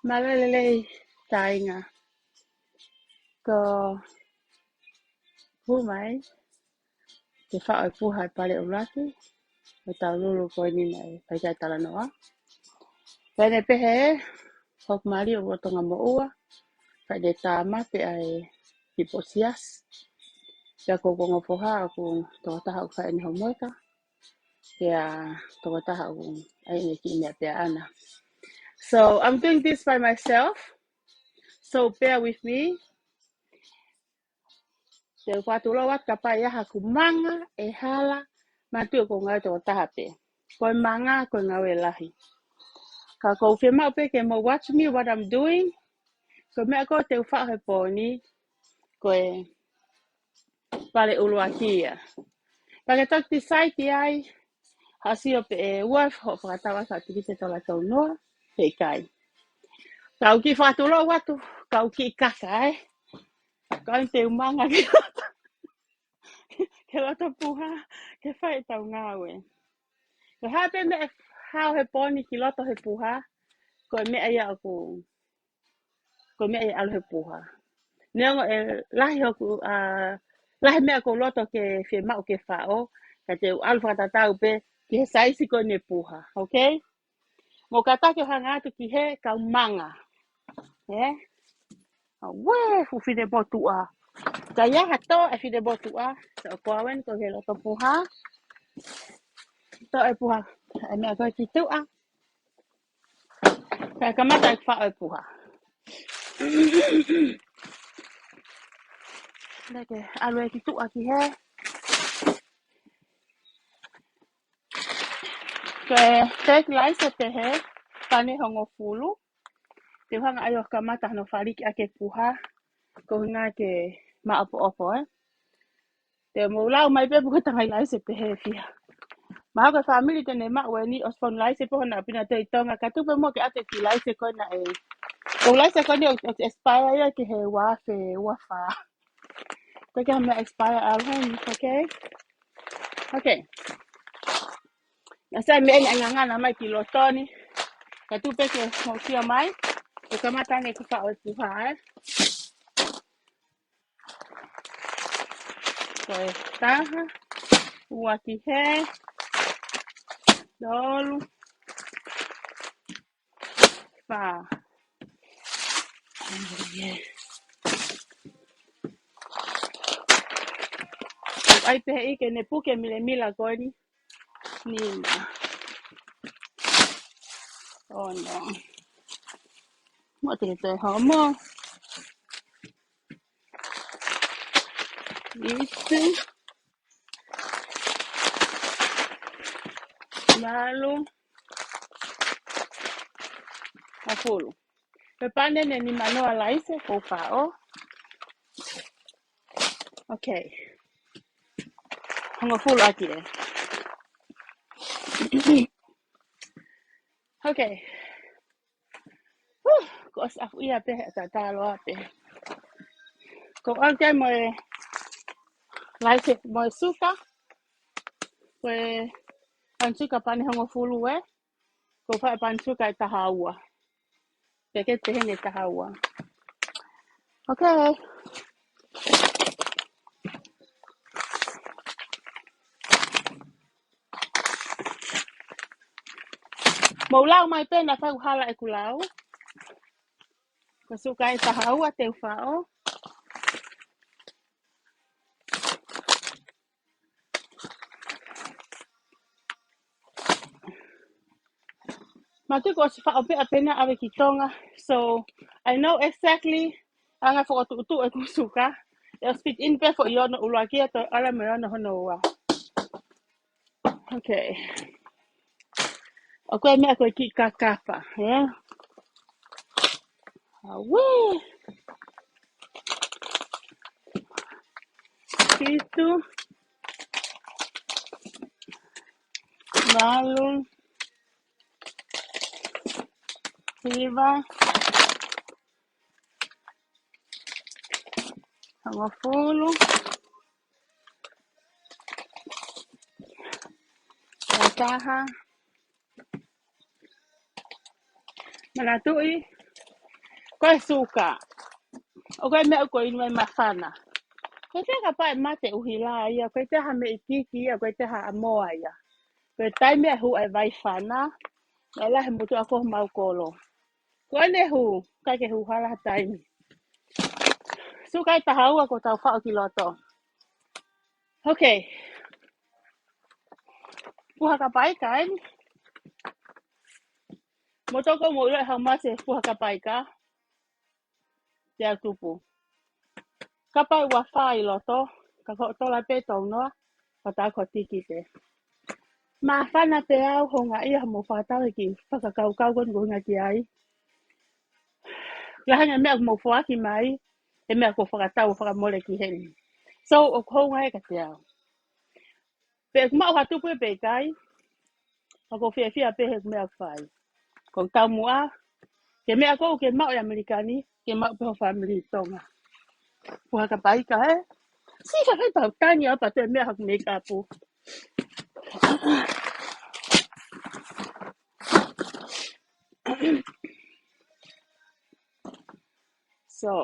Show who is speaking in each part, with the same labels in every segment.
Speaker 1: Malalay tayo nga ko humay te whaoi puhai pare uraki o tau lulu ko ni nei pai kai tala noa. Pene pehe hok mari o rotonga mo ua pai de tama pe ai hiposias ya ko kongo poha aku to taha u kai ni homoeka ya to taha u ai ni ki me pe ana. So I'm doing this by myself. So bear with me. Te whātula wat ka pai aha ku manga e hala matu ko ngai to taha pe. Ko manga ko ngau lahi. Ka ko whima pe ke mo watch me what I'm doing. Ko mea ko te whahe pōni ko e pare ulua kia. Pake tak ti sai ki ai hasi o pe e uaf ho whakatawa sa tiki te tola tau noa pe kai. Kau ki whātula watu, kau ki kaka Kau te umanga ki ke loto puha ke whai tau ngawe. Ko hape me hao he pōni ki loto he puha. Ko mea ia aku ko mea ia alu he puha. Neongo e lahi hoku lahi mea ko loto ke whi mau ke whao ka te alu whakatatau pe ki he saisi ko ne puha, okay? Mo ka take hanga atu ki he kau manga. Yeah? Wee fu whine botua. Ka ia hato e whine botua. So koawen ko he loto puha. To e puha. E mea ko ki tua. Ka kamata e whao e puha. Neke alu e ki tua ki he. Ke tek lai se te he, pane hongo fulu. Te hanga ayo ka mata no whariki ake puha. Ko hinga ke maapo opo Te mo lau mai pe buka tangai lai se te he fia. Maha ka family tene maa weni ospon lai se poho na pina te itonga. Ka tupe mo ke ate ki lai se kona e. Ko lai se kona o expire ya ke he wafe wafa. Ko ke hame expire alhon, okay? Okay. Nasa me nga na mai ki lotoni. Ka tupe ke mo sia mai. Ko kamata ne ku fa o puha Ko e taha. Ua ki he. Dolu. Fa. Ai pe ike ne puke mile mila koni. Nina. Oh no. Mo te te homo. Itu. Lalu. Apolo. Pepane ne ni manoa laise ko fao. Okay. Hango full aki e. Okay. Ko as afu ia pe ta talo ape. Ko ake mo laise mo suka. Ko pansuka pane hango fulu e. Ko fa pansuka e tahaua. Peke te hene tahaua. Okay. Mo lau mai pe na fa hala e kulau. Ko suka e tahaua te fao. Matu ko fa ope apena ave ki tonga. So I know exactly anga fo tu e kusuka. Eu speak in pe fo yo no ulakia to ala me no hono wa. Okay. Okay me ko ki kakapa, yeah. Awe. Itu lalu hiva sama fulu. Taha. Manatui ko e suka o ko me ko inu mai mafana ko te ka pa mate uhila ia ko te ha me ikiki ia ko te ha amoa ia ko tai me hu ai vai fana ela he mutu ako mau kolo ko ne hu ka ke hu hala tai suka ta haua ko tau fa ki loto okay puha ka pai kai moto ko mo ile ha mase puha ka pai ka te tupu ka pai wa fa i loto ka ko to la pe to no ka ta ko tiki te ma fana pe au honga ia mo fa ta ki fa ka kau gon gon ki ai la hanga me mo fa ki mai e me ko fa ta fa mo le ki hen so o ko ngai ka te au pe ma ha tu pe kai ka ko fia pe he me fai ko ta mua ke me ko ke ma o americani ke ma pe family tonga puha ka pai ka e si ka kai pa tani apa te me ha me ka pu so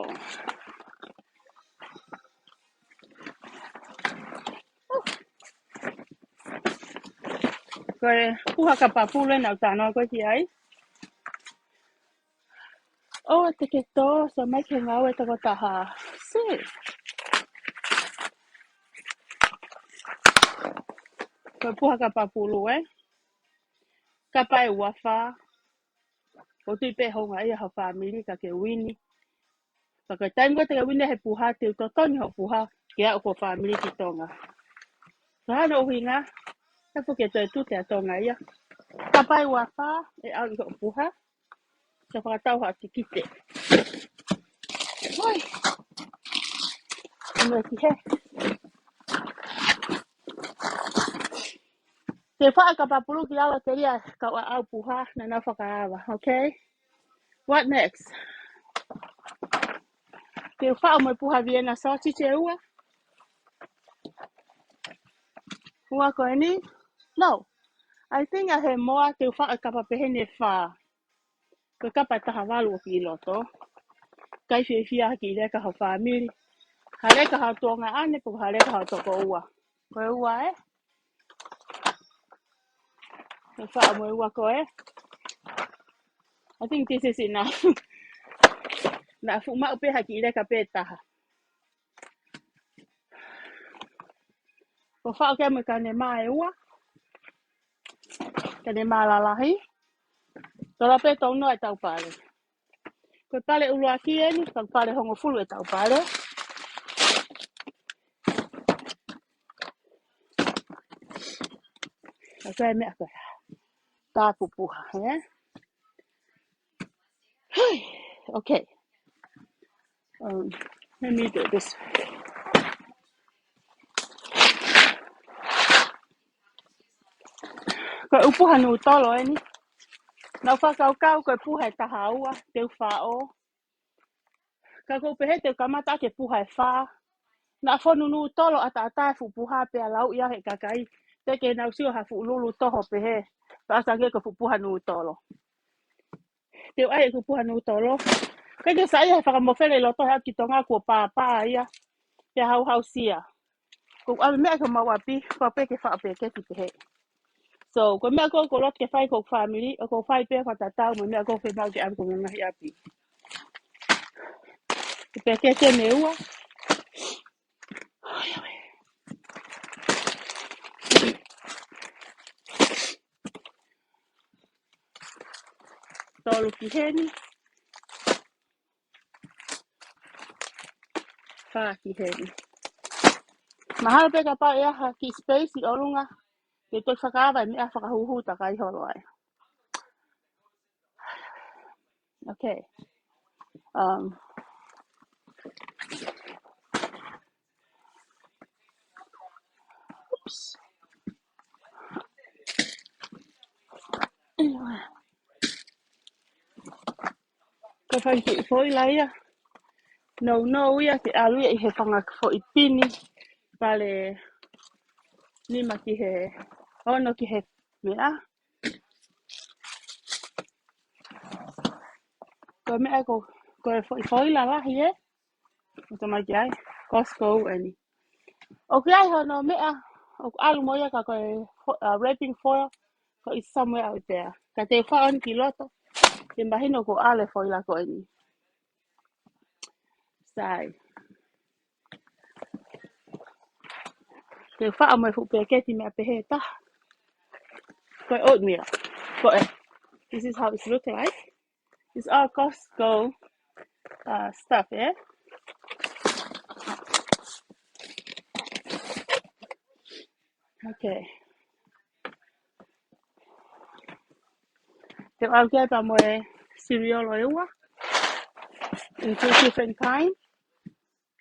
Speaker 1: ko puha ka pa pu le na ta no ko ki ai o te ke to so mai ke ngau e ta ko ta ha si ko puha ka pa pu lu e ka pai wa fa o tu pe ho ngai ha family ka ke wini ka ka time ko te wini he puha te to to ni ho puha ke a ko family ki tonga ka no winga ta pu ke te tu te tonga ia ka pai wa fa e a ko puha sa fa ta ha ti kite oi me ki he te fa ka pa pulu ki ala te ia ka wa au puha na na fa ka ava okay what next te fa mo puha viena sa ti te ua ko ni no I think I have more te fa ka pa pehene fa ko ka pa ta havalu ki loto kai fi ki le ka ha family hale ka ha tonga ane po hale ka ha to ko ua e fa mo ua ko e I think this is enough na fu ma pe ha ki le ka pe ta ko fa ke mo ka ne mai ua ka ne mala la hi to la pe to no e tau pale ko pale ulo aki e ni ka pale hongo fulu e tau pale ka me ka ta pupuha eh okay let me do this ko upuha no tolo e ni na fa kau ko puha ta haua te fa o ka ko pe te kamata ke puha fa na fonu nu tolo ata fu puha pe lau ia he kakai te ke na usio ha fu lulu toho pe he ta sa ke ko fu puha nu tolo te ai ku puha nu tolo ka ke sai ha fa mo fele lo to ha ki tonga ko pa ia te hau sia ko a me ka ma wapi pa pe ke fa pe ke ti pe he so ko me ko lot ke fai ko family ko fai pe fa tata mo me ko fe mau ke am ko nga ia pi pe ke te me ua tolo ki he ni fa ki he ni mahal pe ka pa ia ha ki space i olunga ke to whakawa me a whakahuhu ta kai holo ai. Okay. Oops. Ka whai ki foi lai ia. No ia ke alu ia i he whanga fo i pini. Pale nima ki he ono ki he mea. Ko mea ko Ko foi la la hier. Ito magyay. Costco ani. Okay, I have no mea. O alu moya ka ko wrapping foil. Ko is somewhere out there. Ka te whaon ki loto. Te mahino ko ale foil ko ani. Sai. Te wha mai fu peketi me pehe ta. Ko oatmeal. Ko this is how it's look like. It's all Costco stuff, yeah? Okay. So I'll get my cereal oil in two different kinds.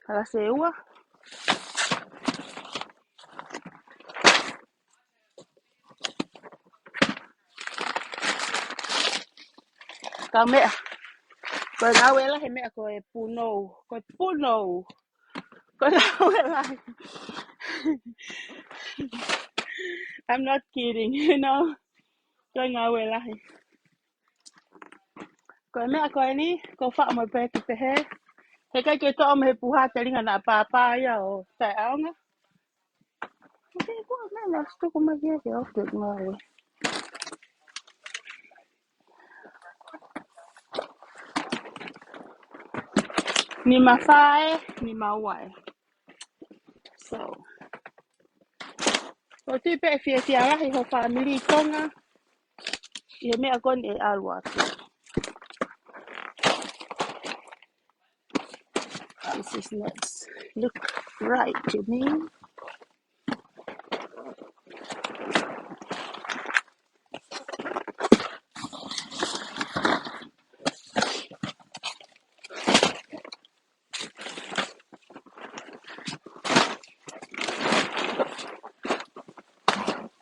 Speaker 1: Kala sewa. Kame. Ko na wela he me ko puno. Ko puno. Ko na wela. I'm not kidding, you know. Ko na wela he. Ko me ko ni ko fa mo pe ki pe he. He kai ke to me puha te ringa na papa ya o ta aunga. Okay, ko na sto ko ma ye ke o te ngale. Ni mafai, ni mawai. So, o tu pe fia rahi ho family tonga. Ye me akon e alwa. This is not look right to me.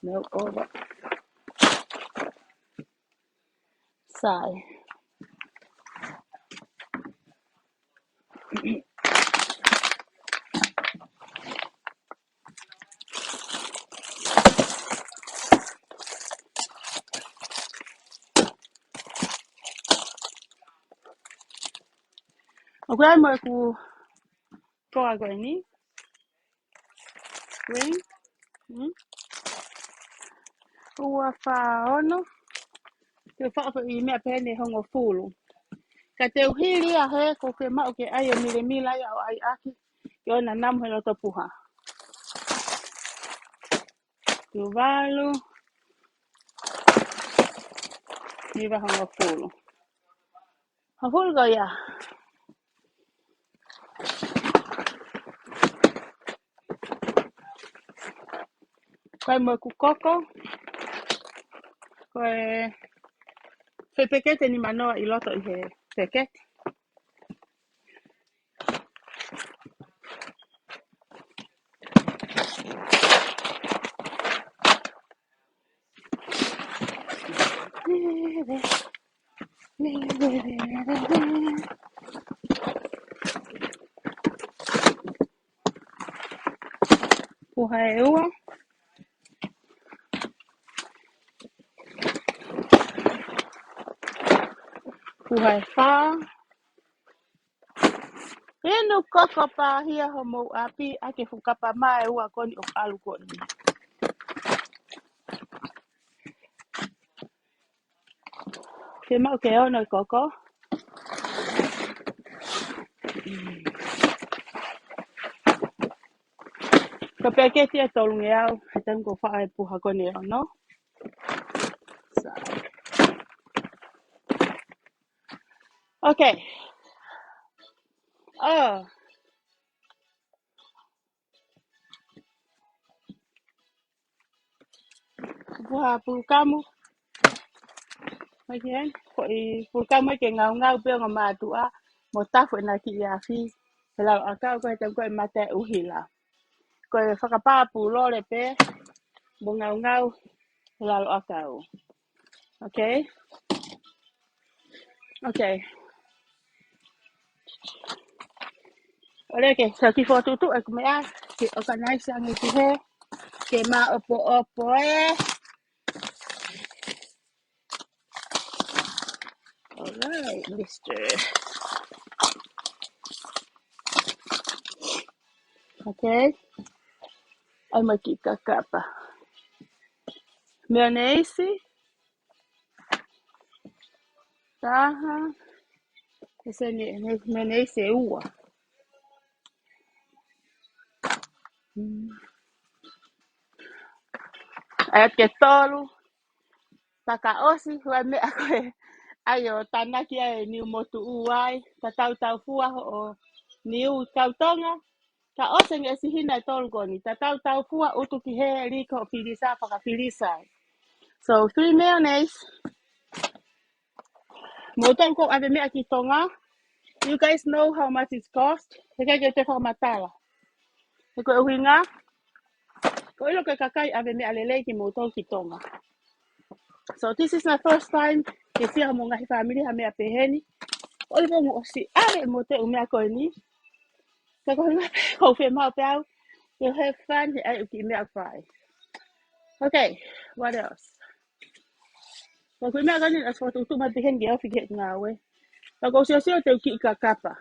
Speaker 1: No, over. Sai. Okay, mo ko ago ni. Ring. Ua fa ono. Te fa fa I me pe ne hongo fulu. Ka te uhili a he ko ke ma o ke ai mile mila ya o ai aki. Yo na nam he no to puha. Tu valu. Ni va hongo fulu. Ha fulu go ya. Kai mo ku koko. Ko fe pekete ni manoa I loto I he pekete. Puha e ua. Puha e wha. Inu koko pa hia homo api ake fukapa mai ua koni o alu koni. Ke mau ke ono koko. Ko peke tia tolungi au. Hetan ko wha e puha koni o no. So. Okay. Oh. Puha pulkamu. Okay. Ko I pulkamu ke ngau ngau pe ngau matua. Mo tafu na ki ia fi. Helau akau ko hetan ko e mate uhila. Ko e whakapapu lore pe. Mo ngau ngau. Helau akau. Okay. Okay. Ore ke sa ki foto tu ek mea ke organize ang ki he ke ma opo Alright, Mr. Okay. Ai maki kakapa. Mayonnaise. Taha. Ese ni mayonnaise ua. Ayat ke tolu. Taka osi wa me ako ayo tanaki ai ni motu uai. Tatau fua o niu tautonga. Ka ose nge si hina tolgoni. Tatau fua utu ki he riko pilisa paka pilisa. So 3 mayonnaise. Moton ko ave me aki tonga. You guys know how much it cost? Heka ke te whamatala. Heko uhinga. Ko ilo ke kakai ave me alele ki moton ki tonga. So this is my first time. Ke fia mo ngahi family ha me a peheni. Olivo mo osi ave mo te umea ko ni. Ka ko nga ko fe mau pau. You have fun. Ai uki mea fry. Okay, what else? So ko mea ganin as for tu ma pehen ge ofi get ngawe. Ka ko sio te uki ka kapa.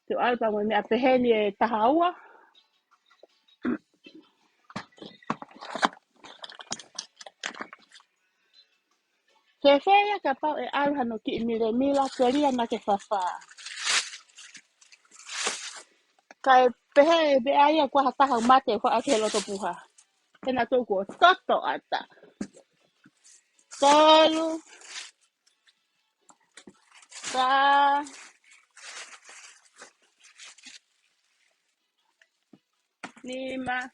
Speaker 1: Te alpa mo mea peheni e tahaua. Ke fea ka pau e alu hano ki mile mila keria na ke fafa. Kai pehe be aia kwa hataha mate kwa ake loto puha. Tena tōku o toto ata. Tolu, ka, lima.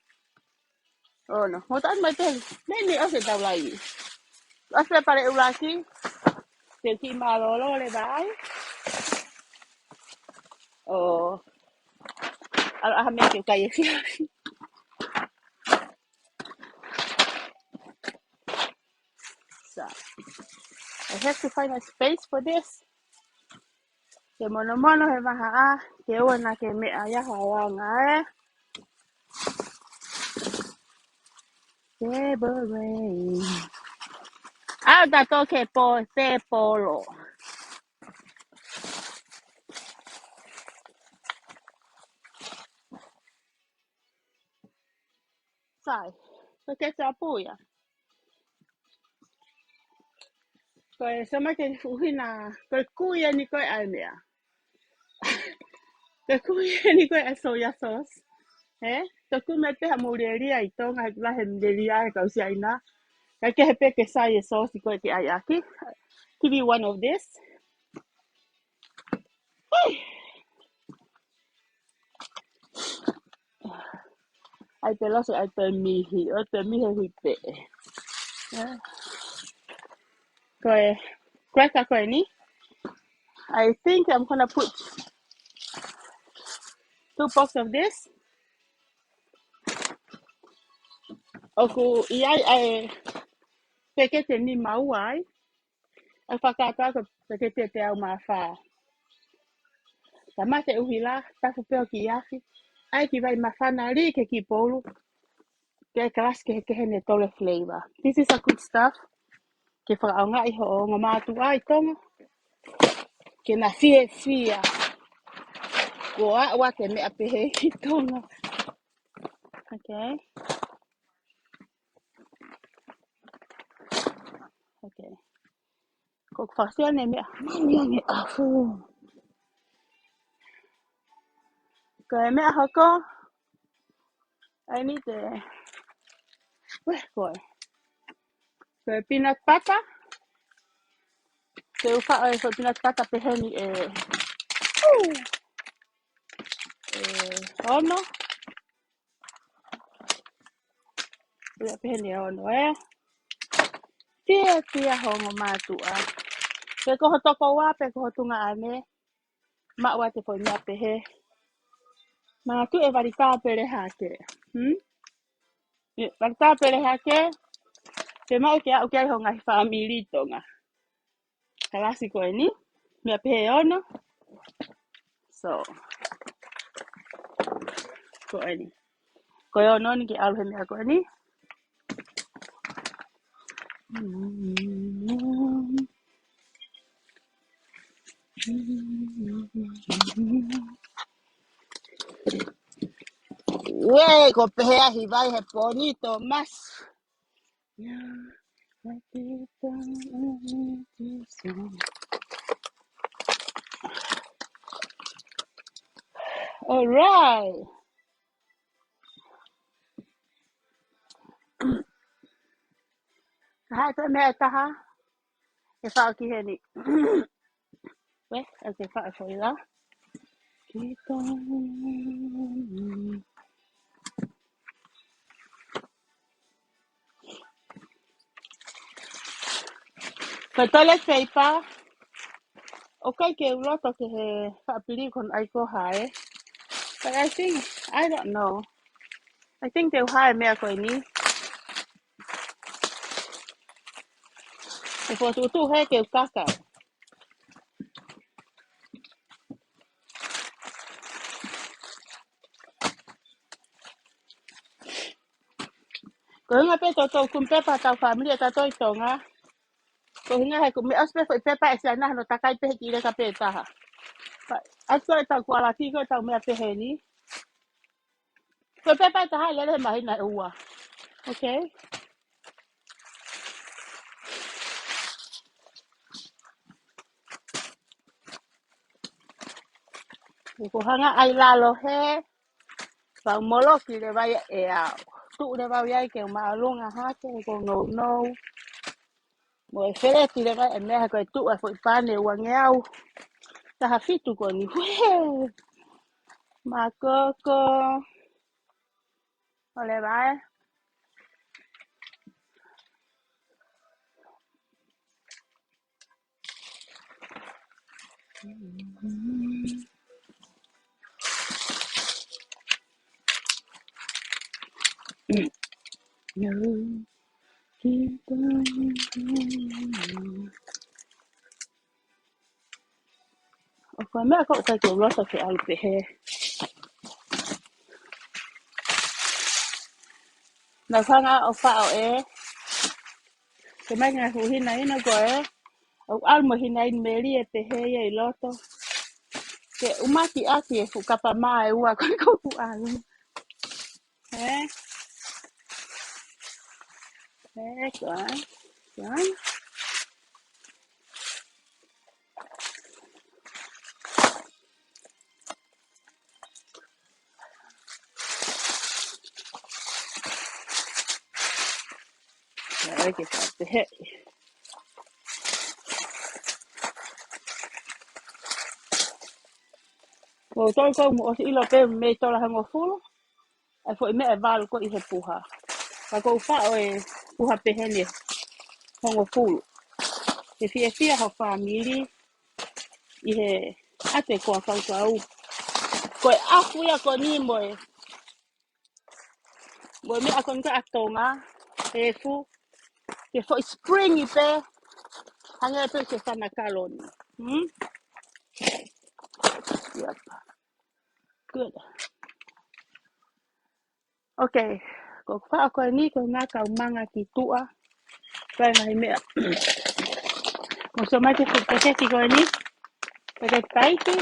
Speaker 1: Oh no, mo taas mai te. Nini ose tau lai. Ose pare ulaki. Te ki malolo le vai. Oh, al ahame ke kai fia. So, I have to find a space for this. Ke mono he maha a. Ke ona ke mea ya hawanga e. February. Ah, dato ke po te polo. Sai. So ke sa puya. Koe sama ke uhina. Koe kuya ni koe ai mea. Koe kuya ni koe a soya sauce. Eh? Toku me te hamureria I tonga la he mreria e kausi aina. Ka ke he peke sai e sauce koe te ai aki. Give you one of this. Ai te loso ai te mihi. O te mihi hui pe. Koe. Koe ka koe ni. I think I'm gonna put 2 boxes of this. Oku iai ai peke te ni mau ai. Ai whakata ko peke te au maa whaa. Ta mate uhila, tafu peo ki afi. Ai ki vai mawhana ri ke ki polu. Ke kalas ke hene tole flavor. This is a good stuff. Ke whakaonga I ho ngā mātu ai tonga. Ke na fia. Ko a wa ke mea pehe ki tonga. Okay. Okay. Ko whasia ne mea. Mani ange afu. Ko e mea hoko. I need the... Where koe? Ko e peanut butter. Ke uwha ai ko peanut butter pehe ni ono. Ia pehe ni ono Tia hongo mātua. Pe koho toko wā, pe koho tunga ane. Maua te koe mea pehe. Mātu e wari tāpere hake. Wari tāpere hake. Pe mau ke au kia honga hi whaamiri tonga. Kalasi koe ni. Mea pehe ono. So. Koe ni. Koe ono ni ki aluhe mea koe ni. Ué, ko pehea hi vai he bonito mas. All right. Hai ta me ta ha. E fa ki he ni. We, e fa fo ila. Ko tole fei pa. Okay, ke ulo to ke he fa pili kon ai ko hai. But I think I don't know. I think they'll hire me ko ni. E fo tu he ke kaka. Ko nga pe to kum pe pa ta family ta to nga. Ko nga he kum me aspe ko pe pa esa na no takai pe ki le ka pe ta ha. Aso ta ko la ki ko ta me pe he ni. Ko pe pa ta ha le ma hi na uwa. Okay? Ko hanga ai la lo he. Fa molo ki le vai e a. Tu le vai ai ke ma lunga ha ke ko no. Mo e fere ki le vai e me ko tu a fo pa ne wa ngeau. Ta ha fitu ko ni. Ma ko ole vai. No. O ko me ko ta ke lo ta ke al pe he. Na fanga o fa o e. Ke mai nga hu hina ina ko e. O al mo hina in meri e pe he e loto. Ke umaki aki e fu kapa mai ua ko ku alu. Eh? Kan. Kan. Ya ke sa pe he. Ko to ko mo o ilo pe me to la hango fulo. E fo me e val ko i he puha. Ka ko fa o e puha pe he ni hango fulo. Ke fia ho family i he ate ko fa ko au. Ko afu ya ko ni mo e. Mo me akon ka atonga. E fu ke fo spring i pe. Hanga pe ke sana kalon. Yep. Good. Okay. Ko fa ko ni ko nga ka manga ki tua. Fa ngai me. Mo so mai ke ki ko ni. Pe taiti.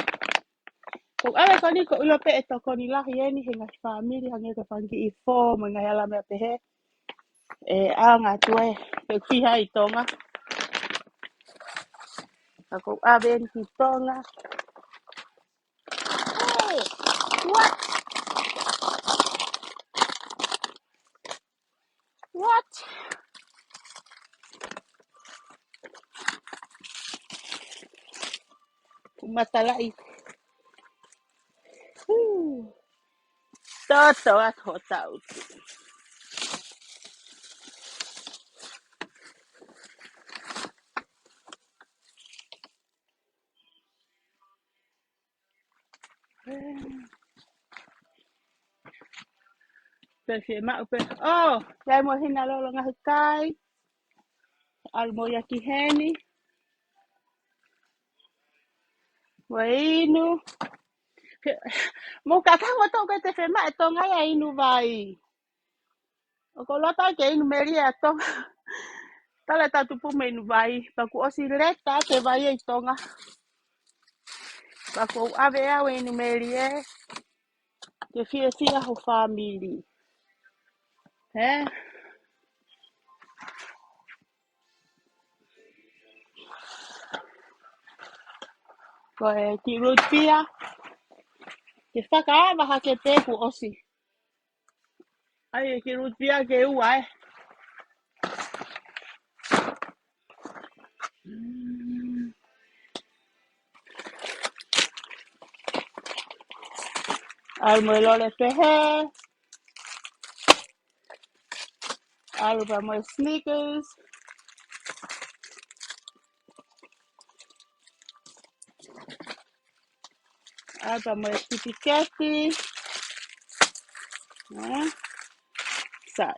Speaker 1: Ko ala ko ni ko ulo pe to ko ni la ye ni hinga family hanga ka fangi I fo mo nga ala me pe he. E anga tue pe fi hai tonga. Ko aben ki tonga. Hey, what? What? Matalai. Toto at hotau. Pe ma pe. Oh, dai mo hina lo nga kai. Al mo yakiheni. Wainu. Mo ka ka mo to ke te fe ma to nga ya inu vai. O ko lota ke inu meri ato. Tala ta tu pu me inu vai. Pa ku osi leta te vai e tonga. Pa ku ave a we inu meri e. Ke fia ho family. Ko ki rupia. Ke whakaava ha ke teku osi. Ai ki rupia ke ua Al mo lole pehe. Al pa mo sneakers. Al pa mo tiketi. Sa.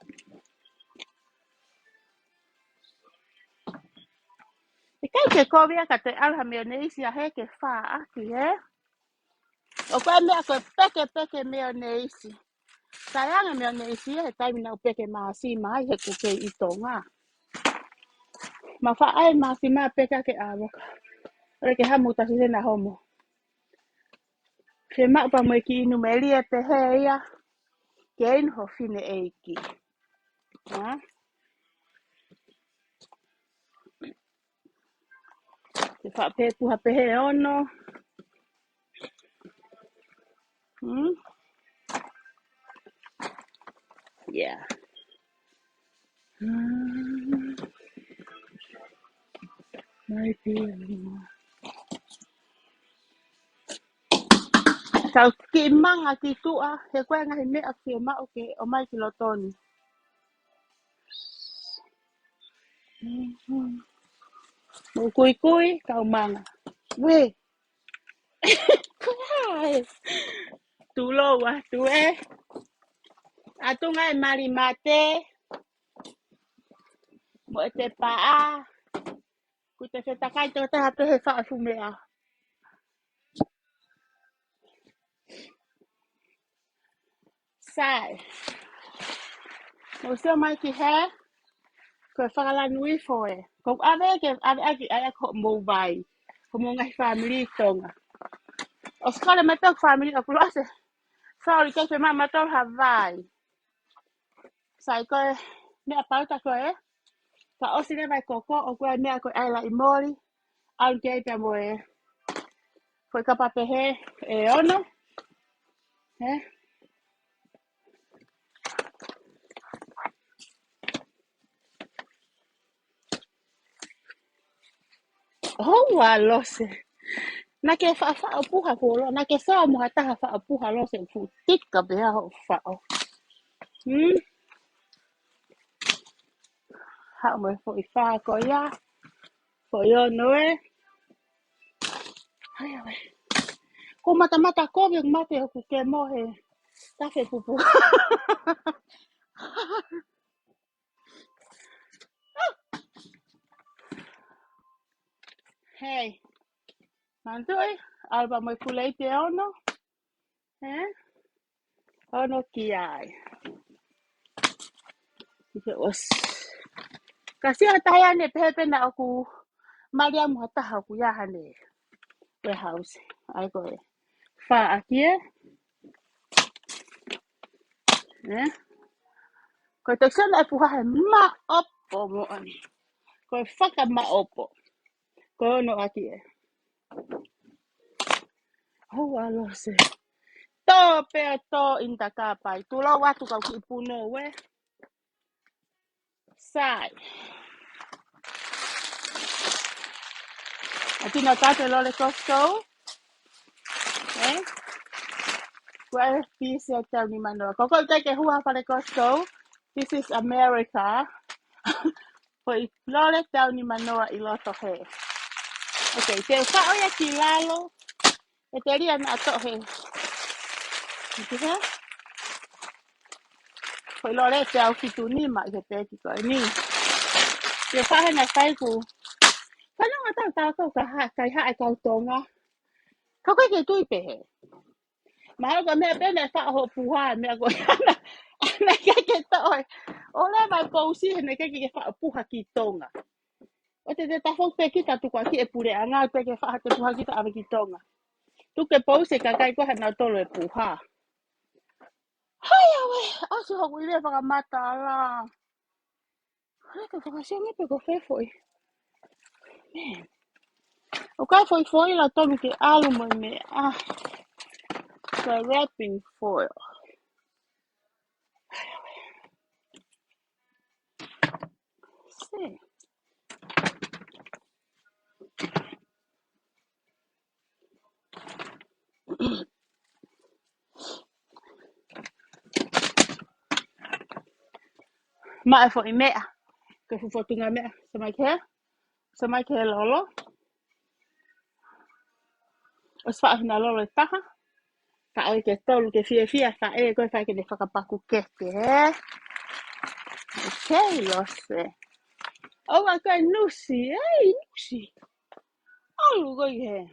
Speaker 1: Kai ke kovia ka te alha meoneisi a he ke wha aki O koe mea koe peke meoneisi. Sayanga meoneisi he taimi na peke maasi mai he kuke I tonga. Ma wha ai maasi maa peka ke awoka. Ore ke hamuta si na homo. Ke maupa mo ki inu meli e pehe ia. Ke inu ho fine eiki. Ke wha pepuha pehe ono. Yeah. Mai pia. Kau ki manga ki tua. He koe ngahi mea ki o mau ke o mai ki lotoni. Mo kui kau manga. We. Kuhai. Tulo wa tu Atu ngai mari mate. Mo te paa. Ku te whetakai tō te hatu he whaafu mea. Sai. Mo seo mai ki he. Ko whakala nui foe. Ko ave ke ave aki ai ko mo vai. Ko mo ngai family tonga. O skole me tok family o kulose. Sorry ke pe mama tok Hawaii. Sai ko mea pauta ko Ka osi le vai koko o koe mea ko ai la I mori. Au ke pe mo Ko ka papehe ono. Oh wa lose. Na ke wha o puha kolo. Na ke wha mo hataha wha o puha lose fu tika bea ho wha o. Ha mo fo I wha ko ia. Fo yo noe. Hai ai. Ko mata ko vi mate o ke mo he. Ta fe pupu. Hey. Mantoi. Alba mo kulei te ono. Ono ki ai. Ike os. Kasi ataya ne pepe na aku. Mariam hataha ku ya hane. Warehouse. Ai ko Wha aki Ko te sana e puha he ma opo mo ani. Ko whaka ma opo. Ko ono aki Hau alo se. Tō pea tō inta kāpai. Tūlo watu kau ki puno we. Sai. Atina kāte lole Costco. Kua e pisi a tau ni manoa. Koko teke hua pare Costco. This is America. Hoi lole tau ni manoa I loto he. Okay, te whao ia ki lalo. E te ria na ato he. Iti he? Hoi lole te au fitu ni ma I he pēki koe ni. Te whahe na whaiku. Whanonga tau kau kai hae kau tonga. Kau kai ke tui pehe. Mahalo ka mea pene whaho puha mea koe ana. Ana ke toi. O le vai pousi he ne ke wha puha ki tonga. O te tafo pe kita tukua ki e pure anga pe ke wha te puha kita ave ki tonga. Tu ke pousi ka kai koe na tolo e puha. Hai awe, asu haku ile whakamata la. Haka whakasio me pe ko whewhoi. Man, o kai foi la tonu ke alu mo me. The wrapping foil. See. Ma fo i mea. Ke fu fotunga mea. Sa mai ke lolo. O sfa na lolo taha. Ka ai ke tolu ke fia ka e ko fa ke de whakapaku kete, Okay, lose. O wa ka nusi, nusi. Alu go he.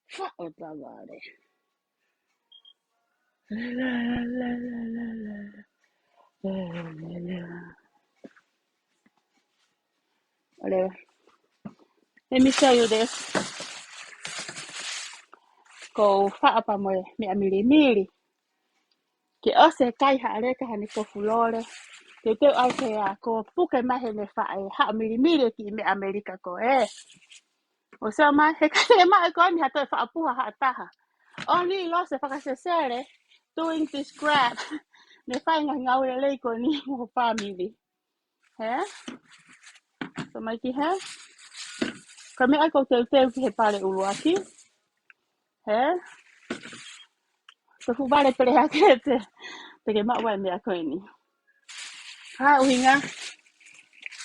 Speaker 1: Fa o tavare. La la la la la. La la la. Whatever. Let me show you this. Ko fa apa mo me amili. Ke ose kai hare ka hani ko fulore. Te au te a ko puke mahe ne whae ha mirimiri ki me Amerika ko e. O sea mai he kai mai ko ni hato whaapuha ha taha. Oni lo se whakasesere doing this crap. Ne whae ngau le lei ko ni mo family. He? So mai ki he? Ka me ai ko te ki he pare uluaki. He? So fu vale pere hake te ke mawai mea koe ni. Ha uhinga.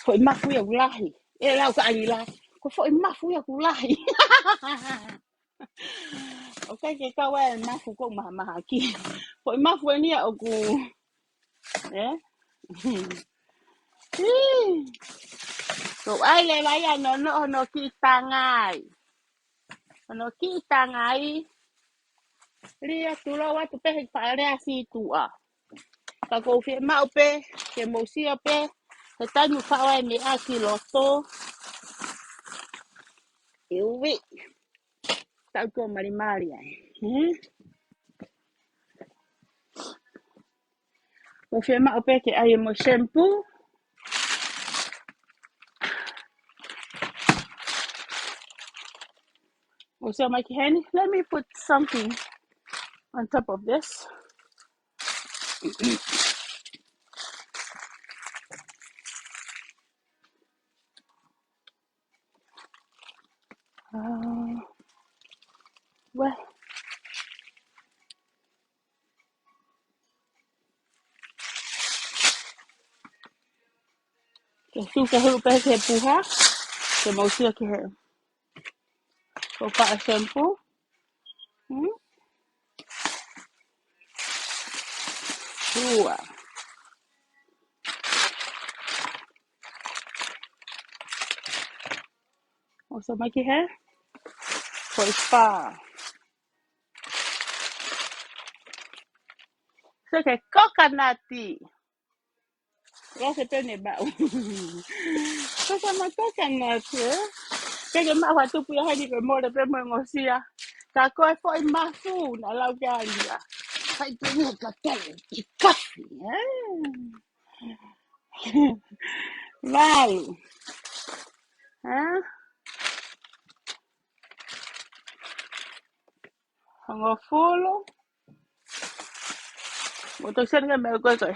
Speaker 1: Ko i mafu ia ulahi. E lau ka alila. Ko fo i mafu ia ulahi. Okay, ke kawa mafu ko maha ki. Ko i mafu ni o ku. Eh? So ai le vai no ki tangai. No ki tangai. Ria tu lo wa tu pe pa rea si tu a. Ka ko fi ma pe ke mo si pe. Te tanu fa wa me a ki loto. Iwi. Tau ko mari ai. O fi ma pe ke ai mo shampoo. O so my hand. Let me put something on top of this. Well, ke su ke hu pe ke puha. Ke mo si ke he. Ko pa shampoo. Ua. O so my he. Ko spa. So ke coconut. Lo se pe ne ba. Ko sa ma coconut. Ke ma wa tu pu ya ni ke mo de pe mo ngosia. Ka ko fo i ma fu na lau ka ia. Sai tu ni ka te. Coffee. Vale. Hango fulo. Mo to sen ke me ko ko.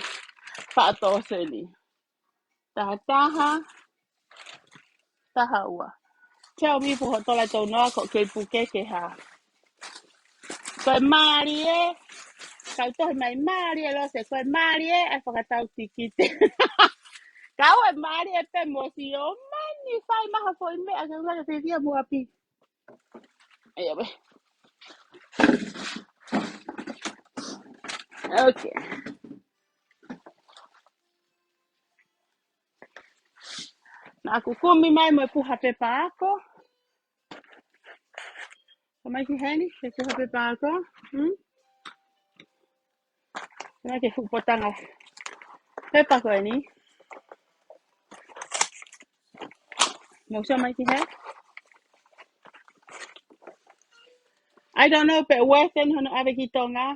Speaker 1: Fa to se ni. Taha ua. Tell me po to la to no ko ke pu ke ha. Ko mari e. Ka to mai mari lo se ko mari e fa ka tau tikite. Ka o mari e pe mo si o mani fai ma ha foi me a ka te dia mo api. Ai be. Okay. Na ku kumi mai mo pu ha pe pa ko. Mai ki hani ke pu ha pe pa ko. Na ke fu potanga. Pe pa ko ni. Mo so mai ki he. I don't know pe western hono ave ki tonga.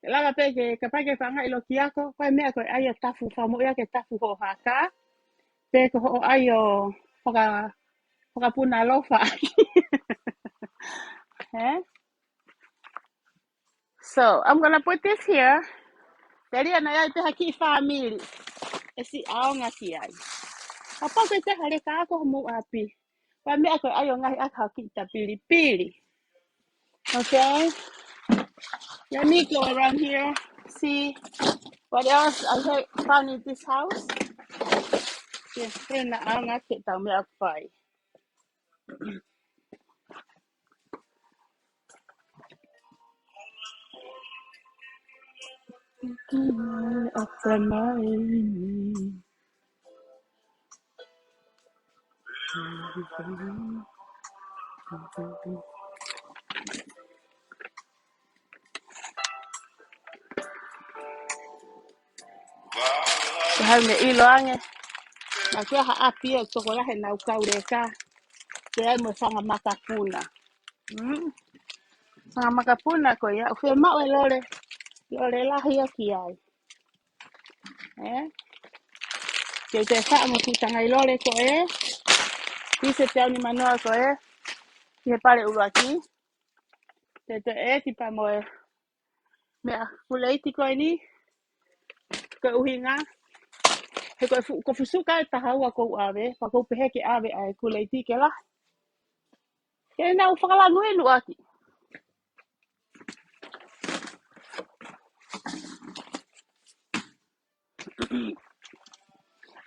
Speaker 1: Lava peke kapag ke fanga ilo kiako, pa me ko ayo tafu famo ya ke tafu ho haka. Pe ko ho ayo hoka puna lofa. Eh? So I'm gonna put this here. Dari ana ya te haki family. Esi aonga ki ai. Apa ko te hale ka ko mo api. Pa me ko ayo ngai aka ki ta pili. Okay? Let me go around here. See what else I found in this house. Yeah, then I'm gonna take down my fire. Up the mind. Hai me ilo ange. Na kia ha api e toko lahe na ukaureka. Te ai mo sanga makapuna. Sanga makapuna ko ya. Ufe mau e lore. Lore lahi a ki ai. Eh? Ke te wha mo ki tanga i lore ko e. Ki se te au ni manoa ko e. Ki he pare uruaki. Te e ki pa mo e. Mea kuleiti ko e ni. Ko uhinga. He ko fusuka e tahaua ko ave. Pa ko pehe ke ave ai kuleiti ke la. Ke na ufakala nui luaki.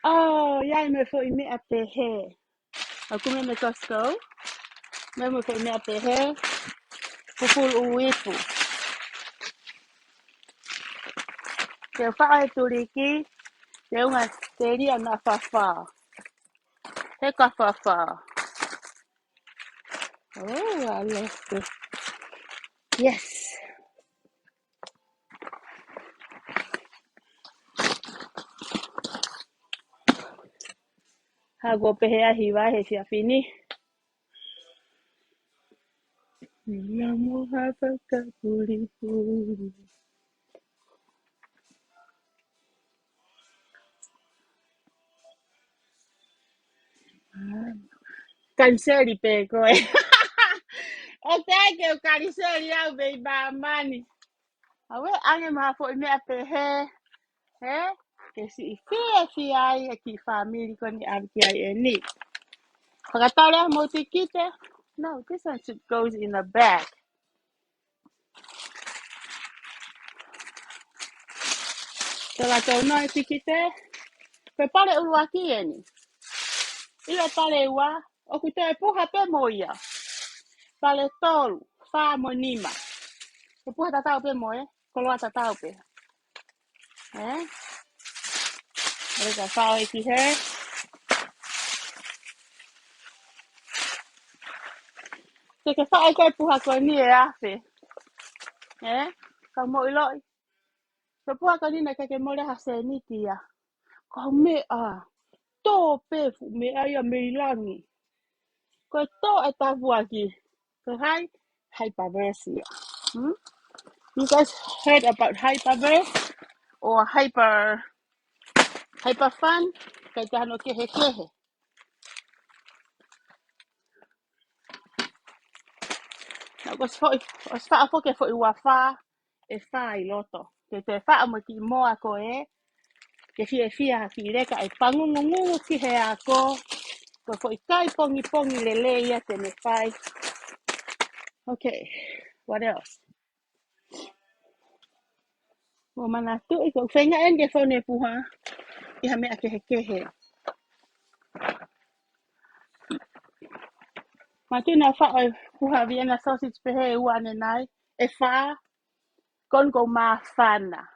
Speaker 1: Oh, yai me fo i me a pehe. Aku me Costco. Me fo i me a pehe. Pupul uipu. Te wha e turiki. Te unga te ria na whawha. Te ka whawha. Oh, I love it. Yes. Hago pehe a hiwa he si a fini. Namo hapaka puri puri. Canceli pe koe. O te ke o canceli au be ba mani. Awe ange maha fo i me a pehe. He? Ke si I fi ai e ki family ko ni avki ai e ni. Whakatale mo te kite. No, this one should goes in the bag. Te la tau no e te kite. Pe pare urua ki e ni. Ila pale ua. O ku te puha pe moia. Pale tolu. Wha mo nima. Te puha tatau pe moe. Koloa tatau pe. Eh? Reka whao e ki he. Te ke wha e koe puha koe ni e afe. Eh? Ka mo iloi. Te puha koe ni na ke mole ha se ni tia. Ka mea. Tō pefu me aia me ilangi. Ko tō e tapu aki. Ko hai, hyperversia. Hmm? You guys heard about hyperverse or hyper fun? Kay tano kehe kehe. Na ko sfa fo ke fo I wafa e fa I loto. Ke te fa mo ki moa ko e. Ke fia ki reka e pangungungu ki he ako. Ko fo I kai pongi lele ia te me fai. Okay, what else? Mo manatu I ko whenga en ke fo ne puha. I ha mea kehe kehe. Matuna fa o puha Vienna sausage pehe ua ne nai. E fa kon go ma fana.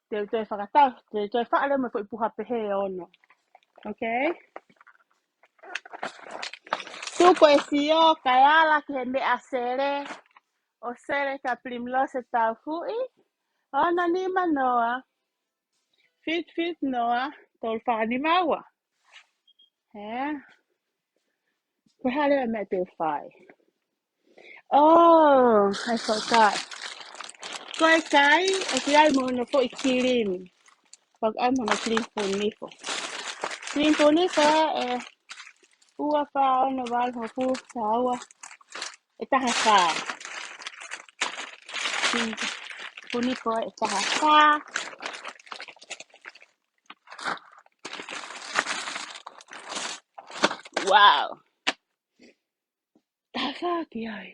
Speaker 1: Te whakatau, te whaare mo fo I puha pehe ono. Okay? Tuko e sio, kai ala ki he mea sere. O sere ka primlo se tau fui. Ona ni manoa. Fit noa. Tol whani maua. Eh? Perhale I met their five. Oh, I forgot. Koe kai, o ki ai mo na po I kirim. Pag ai mo na clean punifo. Clean punifo ua pa ona wal ho pu sawa. E taha ka. Clean punifo e taha ka. Wow. Taha ki ai.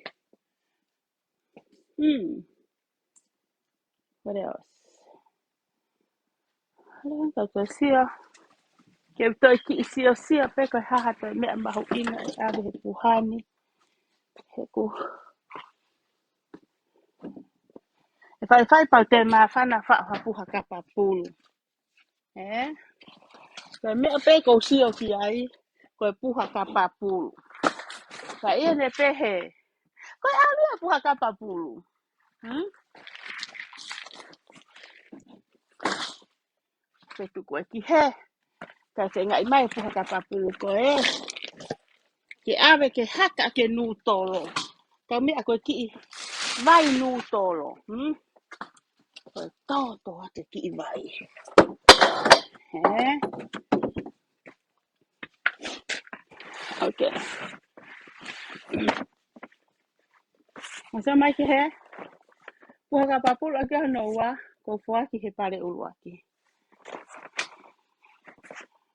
Speaker 1: What else? Alam ka sia. Ke toi ki sia pe ko haha to me mahu ina e ave he puhani. He ku. E fai pau te mawhana wha puha kapa pulu. Ko me pe ko sio ki ai. Ko puha kapa pulu. Ka ia ne pe he. Ko ai puha kapa pulu. Pe tu ko ki he. Ka se ngai mai puha kapa pulu ko ke ave ke haka ke nu tolo. Ka me ko ki vai nu tolo. Ko to ate ki vai. Okay. Masa mai ke he. Puha kapa pulu ake hanoa. Ko fua ki he pare uluaki.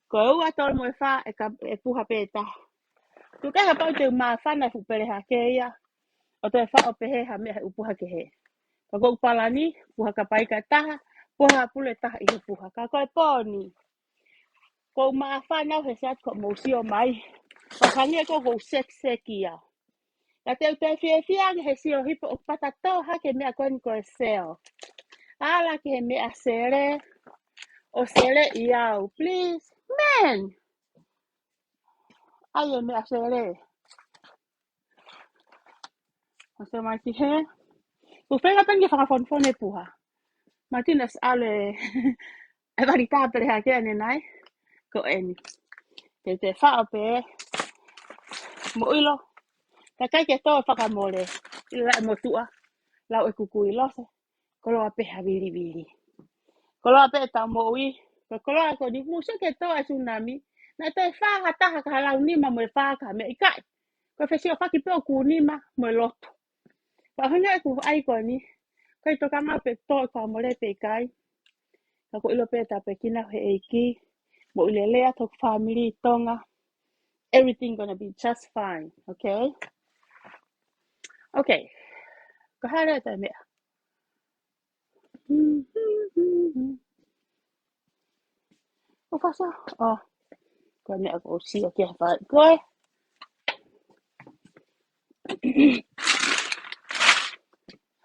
Speaker 1: Ko ua tolo mo fa e puha peta. Tu ke ha pau te mawhana fu pere ha ke ia. O te wha o pehe ha mea he upuha ke he. Ka kou palani, puha ka pai ka taha, puha pule taha I he puha. Ka koe pōni. Kou maa whanau he sat ko mōsio mai. Ka hangia kou sek ia. Ka te whiangi he sio hipo o patato ha ke mea koe ni koe seo. Ala ke he mea sere. O sere iau. Please. Man. Ai e mea sere. O se mai ki he. Ufenga pengi whakawhonfone puha. Martinez ale e varita pere ha ke ane nai. Ko eni. Te whao pe. Mo ilo. Ka kai ke tō whakamore. Ila e motua. Lau e kukui lose. Koloa pe ha viri. Koloa pe tau mo ui. Koloa ko ni musa ke tō e tsunami. Na te whaha taha ka halau nima mo e whaka me I kai. Ko whesio whaki pe o ku nima mo e lotu. Pa hanga e ku ai ko ni. Kai toka ma pe tō e whamore pe kai. Ka ko ilo pe ta pe kina he eiki. Mo ile lea tok family tonga. Everything gonna be just fine, okay? Okay. Ko hara ta mea. O fasa. Oh. Ko mea ko si o kia wha. Koe.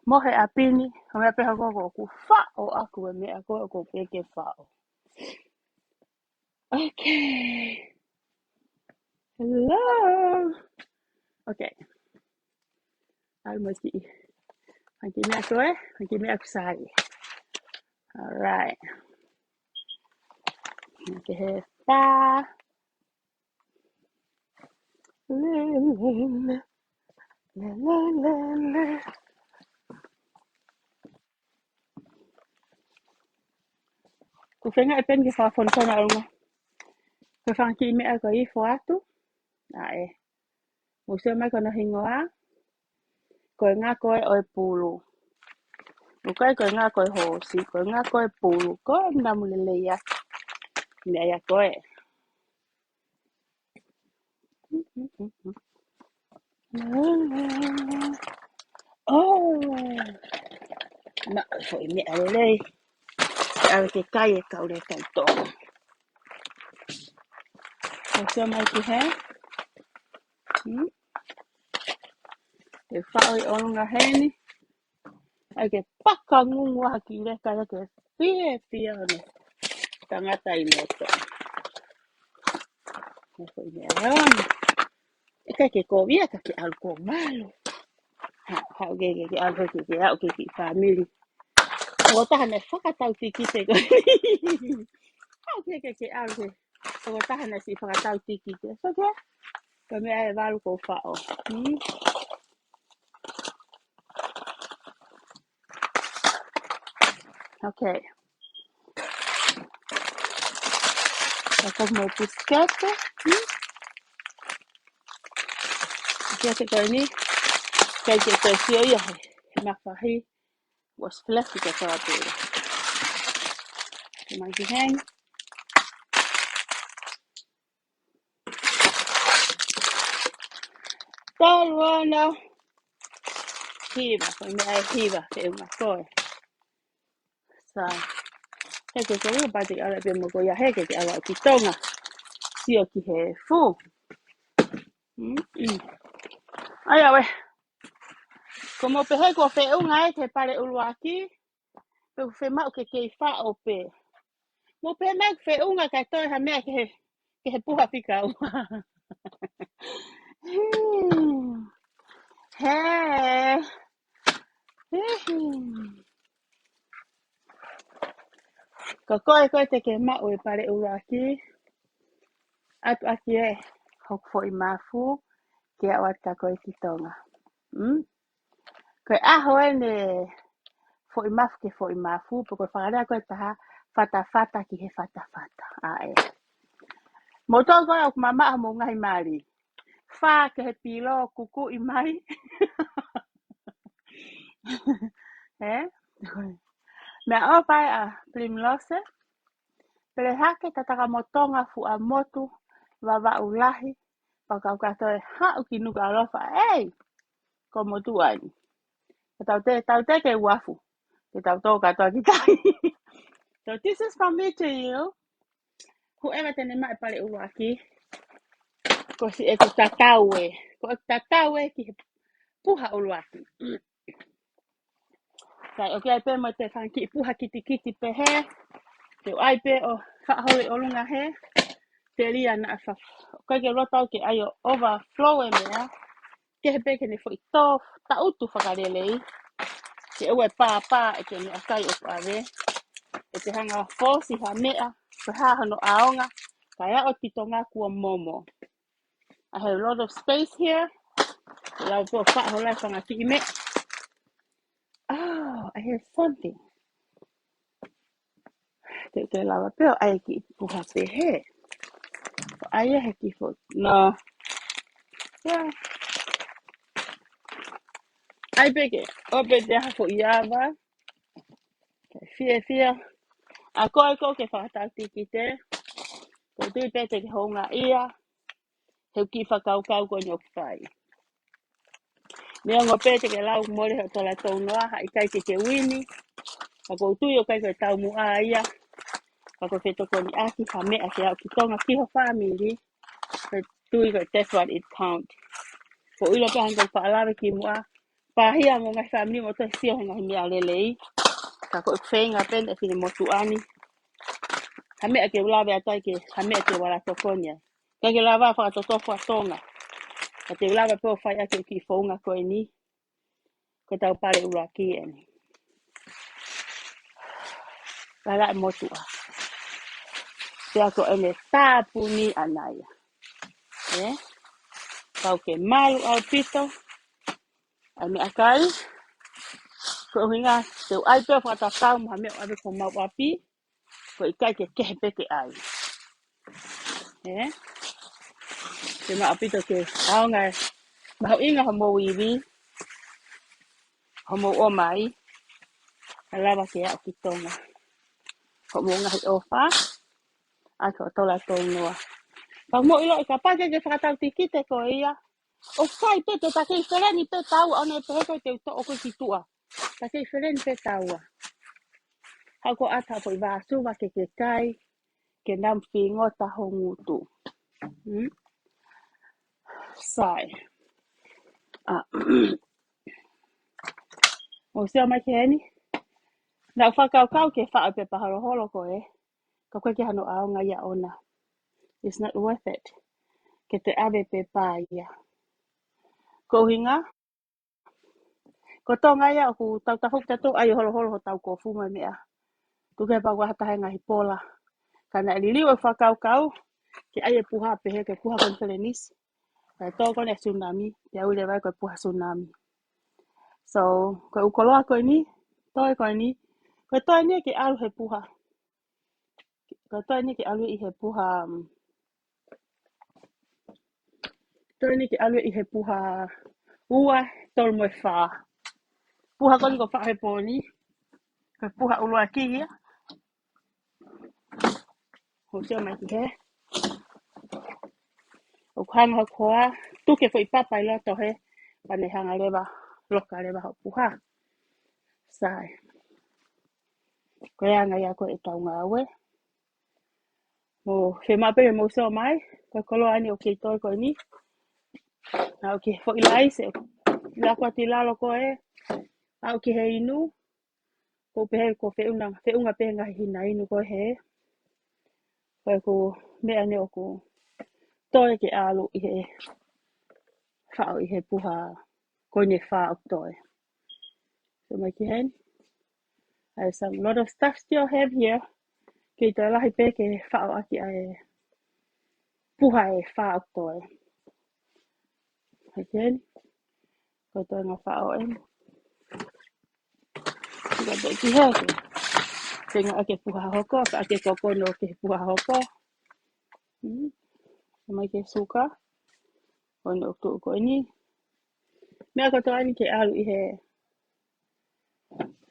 Speaker 1: Mohe a pini. Ko mea peha koko ku wha o aku e mea koe o ko peke wha o. Okay. Hello. Okay. Almost ki. Haki mea koe. Haki mea kusari. Alright. Okay, he wha. Ko whenga e pen ki whawhonakona aunga. Ko whanki mea ko I whaatu. Ae. Museo mai kono hingoa. Ko ngā koe o e pulu. Ukai ko ngā koe hosi. Ko ngā koe pulu. Ko namulele ia. Mea ia koe. Oh. Ma foi mea lelei. Awe ke kai e kaure kai tō. Museo mai ki he. Te whaoi onunga heni. Ai ke paka ngungu haki reka ia ke whie ane. Tangata I moto. Ma foi mea rana. E kai ke kovia ka ke alko malo. Hau ke alko ke au ke family. O tahan e whakatau tiki te ko. Hau ke alko. O tahan e si whakatau tiki te. So ke? Ka mea e walu ko whao. Okay. Ako mo piscate. Piscate ko ini. Kaya ko siya ya. Mafahi was flashy ka sa ato. Kumangiheng. Talwana. Hiba. Kung may hiba. Kaya makoy. Sa. Kaya ko yung pati ala pe mo ko ya heke ki ala kitonga. Siya ki he fu. Aya we. Como pehe ko fe unga te pare uluaki. Pe fe mau ke fa o pe. Mo pe me fe unga ka toi ha me ke he puha fika u. He. Ko koe te ke mau e pare uluaki. Atu aki e. Hok fo I mafu. Ke awat ka koe ki tonga. Koe aho e ne fo I mafu ke fo I mafu. Poko whakarea koe taha fata ki he fata. Ae. Mo tō koe au mama mo ngai mari. Wha ke he pilo kuku I mai. He? Mea o pai a Primlose. Pere hake tataka motonga fu a motu. Wawa ulahi. Pakau katoe hau ki nuka alofa. Ei! Ko motu ani. Tau te ke wafu. Ke tau tō katoa ki tai. So this is from me to you. Whoever tene mai pare uruaki. Ko si e ko tataue. Ko e tataue ki he puha uruaki. Kai o kia pe mo te whanki puha kiti pe he. Te ai pe o whahole o lunga he. Te ria na a kai ke rotau ke ai o overflow e mea. Ke he pe ke ne fwoi tō ta utu whakarelei. Ke ue pā e ke ne akai o pare. E te hanga fōsi ha mea. Ko hahano aonga. Kai a o titonga kua momo. I have a lot of space here. Lau po whaholai whangati me. Oh, I have something. Te lawa peo ai ki puha pe he. Ai he ki fo. No. Yeah. Ai peke. Ope te ha fo iava. Fia. A koe ko ke whakataki ki te. Ko tui pe te honga ia. Heu ki whakau ko nyok whai. Mea ngō pe te ke lau mole he tola tau noa. Ha I kai ke wini. Ako tui o kai ke tau mua ia. Ako wheto ko ni aki ha mea ke au ki tonga ki ho family. Ko tui ko that's what it count. Ko ilo pe hanga whaalawe ki mua. Pahia mo ngai family mo toi sio henga himi alelei. Ka ko whenga pen e fine motu ani. Ha mea ke ulawe atai ke ha mea ke wala tokonia. Ka ke lawa whakatotofo a tonga. Ka te ulawe pe o whai ake ki whaunga koe ni. Ko tau pare ura ki e ni. Kala e motu a. Te ako ene tāpu ni anaya. Kau ke malu au pito. Ai me akai. Ko hinga te ai pe whata tau mo me ave ko mau api. Ko I kai ke kehe ke ai. Te ma apito ke aonga. Mahau inga homo iwi. Homo o mai. Alawa ke au ki tonga. Homo ngahi ofa. Ako tola tonga. Pag mo ilo ikapake ke whakatau tikite ko ia. O kai pe te takei whereni pe tau. Ona e peheko te uto o ki tua. Takei whereni pe taua. Hako ata po I vāsuwa ke kai. Ke nam whingota hongutu. Sai. O sia mai ke heni. Nau whakau ke wha pe paharo holo ko e. Ka koe ke hano aonga ia ona. It's not worth it. Ke te ave pe pā ia. Ko hinga. Ko tonga ia ku tau tahuk tato ai holo ho tau ko fuma mea. Tuke pa wa hata henga hipola. Kana liliwe whakau. Ke ai e puha pe he ke puha kon telenis. Kai tō kone tsunami. Te au le vai koe puha tsunami. So, koe ukoloa koe ni. Toi koe ni. Ko toi ni ke alu he puha. Ko toi ni ke alu I he puha. Toi ni ke alu I he puha. Ua tol mo fa. Puha ko ni ko fa he poni. Ko puha ulua kia. Ho sia mai ki he. O kang ho koa. Tu ke foi papa I loto he. Pane hanga leva. Loka leva ho puha. Sai. Ko ia ngai ako e tau ngā we. Mo he mapere mo so mai. Ko kolo ani o ke toi ko ni. Na o ke foi lai se. La ko ti lalo ko e. Au ke he inu. Ko pehe ko whiunga pehe ngahi hina inu ko he. Koe ko mea ne o ko toi ke alu I he whao I he puha ko ne whao toi. So mai ki hen. There's a lot of stuff still have here. Kei toi lahi pe ke whao aki a e puha e whao toi. Mai ki hen. Koe toi ngā whao e. Tika te ki he ke. Tenga ake puha hoko. Ka ake koko no ke puha hoko. So mai ke suka. Koe no tu ko ni. Mea ko toi ni ke alu I he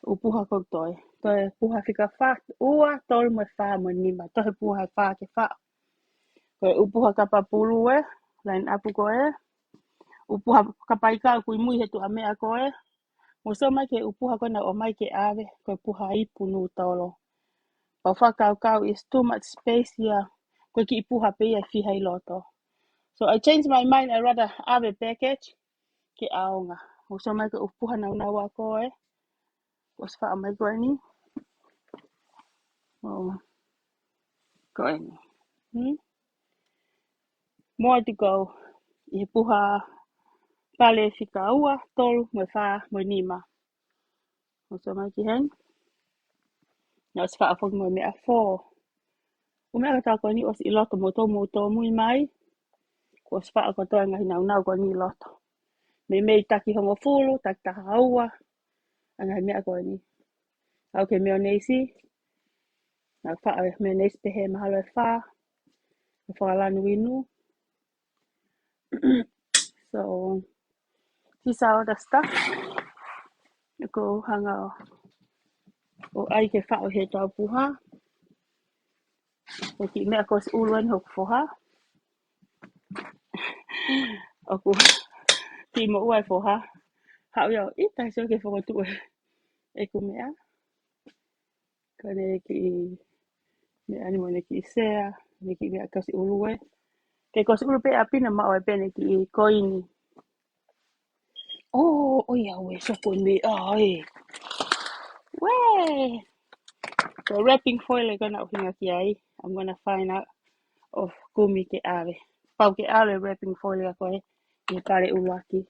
Speaker 1: o puha ko toi. Toi puha whika wha. Ua tolu mai wha mo nima. Toi puha wha ke wha. Koe o puha kapa pulu e. Line apu ko e. O puha kapa ika kui mui he tu a mea ko e. Mo so mai ke o puha ko na o mai ke ave. Koe puha ipu nu tolo. Pa wha kau is too much space here. Koe ki I puha pe ia whiha I loto. So I changed my mind. I rather ave package ke aonga. Mo so mai ke o puha na unawa ko e. Was wha mai ko ni. Ko ni. More to go. I puha pale whika ua, tolu, mo wha, mo nima. Mo so mai ki hen. Na os wha afog mo mea fō. O mea kata ko ni os I loto mo tō mui mai. Ko os wha ako toa ngahi nau ko ni loto. Me mei taki hongo fulu, taki taha aua. Angahi mea ko ni. Au ke meonesi. Na wha meonesi pehe mahalo e wha. E whakalanu inu. So, these are all the stuff. Ko hanga o ai ke wha o he tau puha. O ki mea ko si uluan hoku foha. O ku ki mo uai foha. Hau iau, I tai so ke whakatu e ku mea. Kone ki mea ni mo ne ki sea. Ne ki mea kasi ulue. Ke kasi ulu pe apina ma oe pene ki koini. Oh, oi au e soko me ai. Way. So wrapping foil e gonna uhinga ki ai. I'm gonna find out of kumi ke ave. Pau ke ave wrapping foil e koe. I kare uluaki.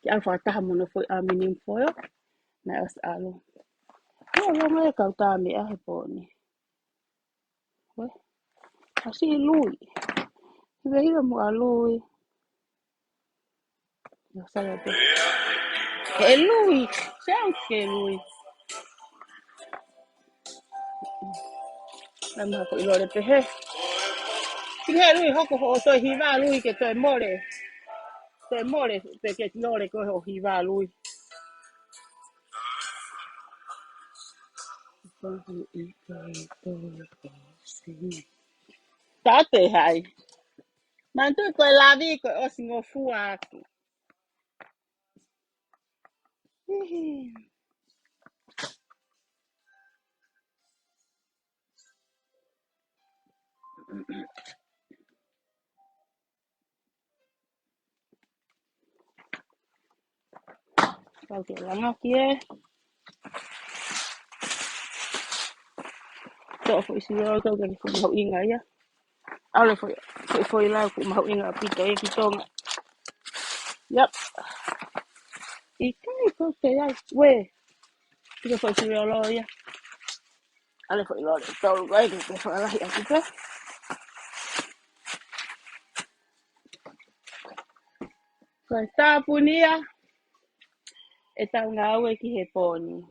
Speaker 1: Ki alfa taha mono foi aluminium foil. Na os alu. No, longa e kau tā mea he pōni. We, asi I lui. Hiwa hiwa mu a lui. Yo sara pe. E lui. Sounds ke lui. Nama ko ilore pe he. Ki he lui hoko ho toi hiwa lui ke toi more. Toi more pe ke ilore ko ho hiwa lui. Tate hai. Mantu ko lavi ko o singo fua aku. Kau ke langa kia. Tō fo isi rau tau kani fu mahau inga ia. Aule fo I lau ku mahau inga pito e ki tonga. Yep. Ikai ko te ai. We. Tika fo isi rau lau ia. Ale fo I lau le tau gai ke te whakalahi a kupe. Ko e tāpunia. E tau ngā ue ki he pōni.